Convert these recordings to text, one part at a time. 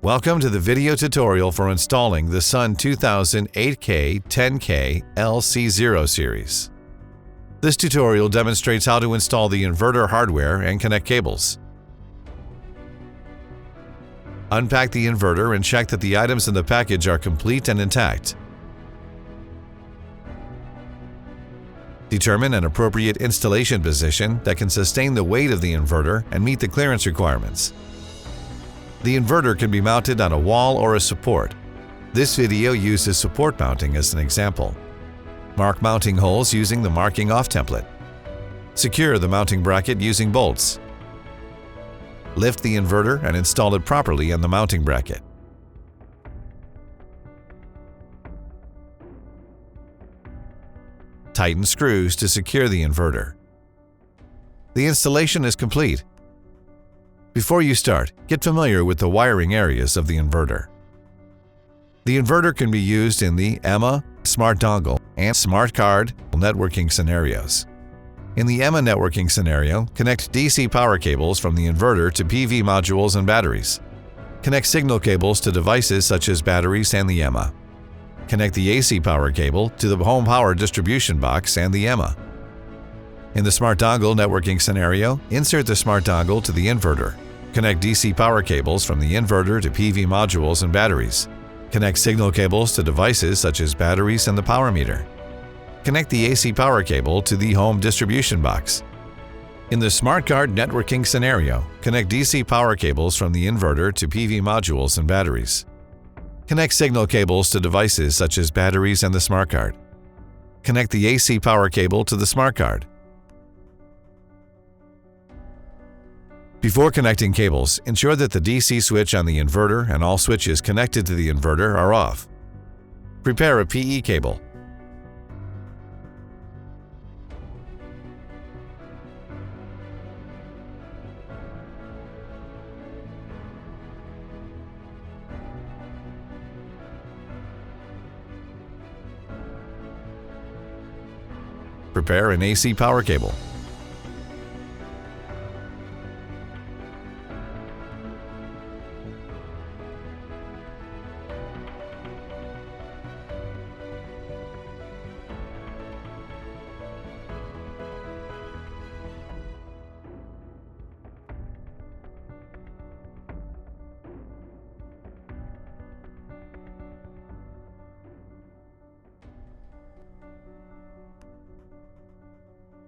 Welcome to the video tutorial for installing the SUN2000 8K 10K LC0 series. This tutorial demonstrates how to install the inverter hardware and connect cables. Unpack the inverter and check that the items in the package are complete and intact. Determine an appropriate installation position that can sustain the weight of the inverter and meet the clearance requirements. The inverter can be mounted on a wall or a support. This video uses support mounting as an example. Mark mounting holes using the marking off template. Secure the mounting bracket using bolts. Lift the inverter and install it properly on the mounting bracket. Tighten screws to secure the inverter. The installation is complete. Before you start, get familiar with the wiring areas of the inverter. The inverter can be used in the EMA, Smart Dongle, and Smart Card networking scenarios. In the EMA networking scenario, connect DC power cables from the inverter to PV modules and batteries. Connect signal cables to devices such as batteries and the EMA. Connect the AC power cable to the home power distribution box and the EMA. In the Smart Dongle networking scenario, insert the Smart Dongle to the inverter. Connect DC power cables from the inverter to PV modules and batteries. Connect signal cables to devices such as batteries and the power meter. Connect the AC power cable to the home distribution box. In the Smart Card networking scenario, connect DC power cables from the inverter to PV modules and batteries. Connect signal cables to devices such as batteries and the Smart Card. Connect the AC power cable to the Smart Card. Before connecting cables, ensure that the DC switch on the inverter and all switches connected to the inverter are off. Prepare a PE cable. Prepare an AC power cable.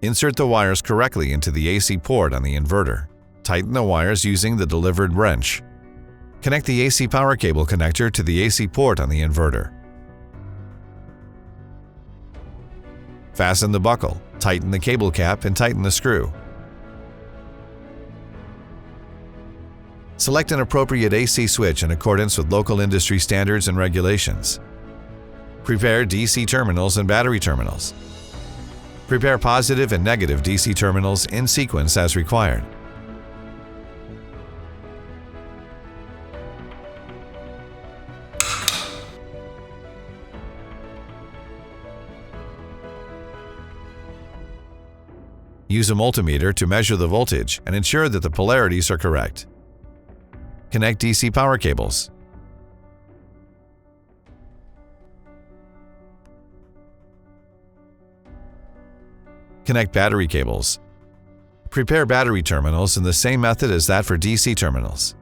Insert the wires correctly into the AC port on the inverter. Tighten the wires using the delivered wrench. Connect the AC power cable connector to the AC port on the inverter. Fasten the buckle, tighten the cable cap, and tighten the screw. Select an appropriate AC switch in accordance with local industry standards and regulations. Prepare DC terminals and battery terminals. Prepare positive and negative DC terminals in sequence as required. Use a multimeter to measure the voltage and ensure that the polarities are correct. Connect DC power cables. Connect battery cables. Prepare battery terminals in the same method as that for DC terminals.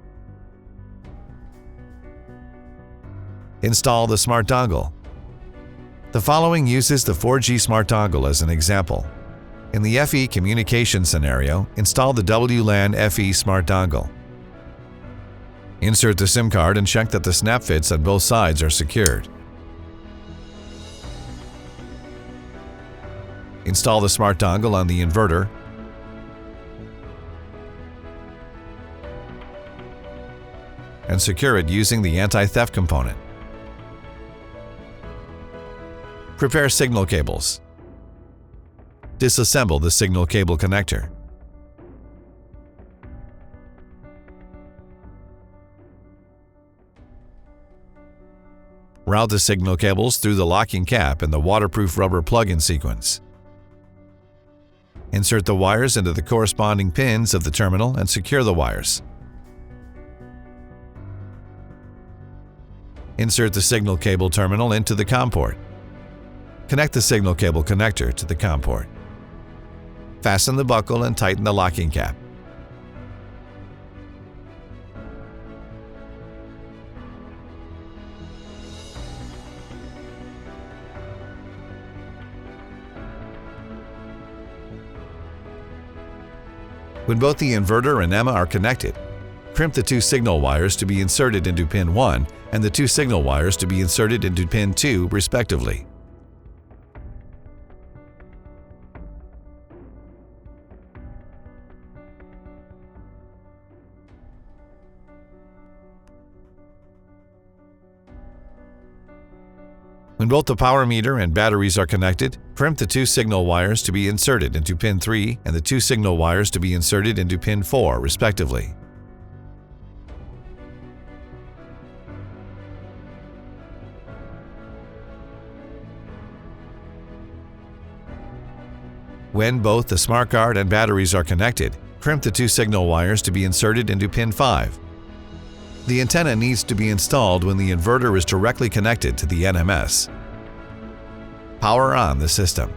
Install the Smart Dongle. The following uses the 4G Smart Dongle as an example. In the FE communication scenario, install the WLAN FE Smart Dongle. Insert the SIM card and check that the snap fits on both sides are secured. Install the Smart Dongle on the inverter. And secure it using the anti-theft component. Prepare signal cables. Disassemble the signal cable connector. Route the signal cables through the locking cap and the waterproof rubber plug-in sequence. Insert the wires into the corresponding pins of the terminal and secure the wires. Insert the signal cable terminal into the COM port. Connect the signal cable connector to the COM port. Fasten the buckle and tighten the locking cap. When both the inverter and EMMA are connected, crimp the two signal wires to be inserted into pin 1 and the two signal wires to be inserted into pin 2 respectively. When both the power meter and batteries are connected, crimp the two signal wires to be inserted into pin 3 and the two signal wires to be inserted into pin 4 respectively. When both the smart card and batteries are connected, crimp the two signal wires to be inserted into pin 5. The antenna needs to be installed when the inverter is directly connected to the NMS. Power on the system.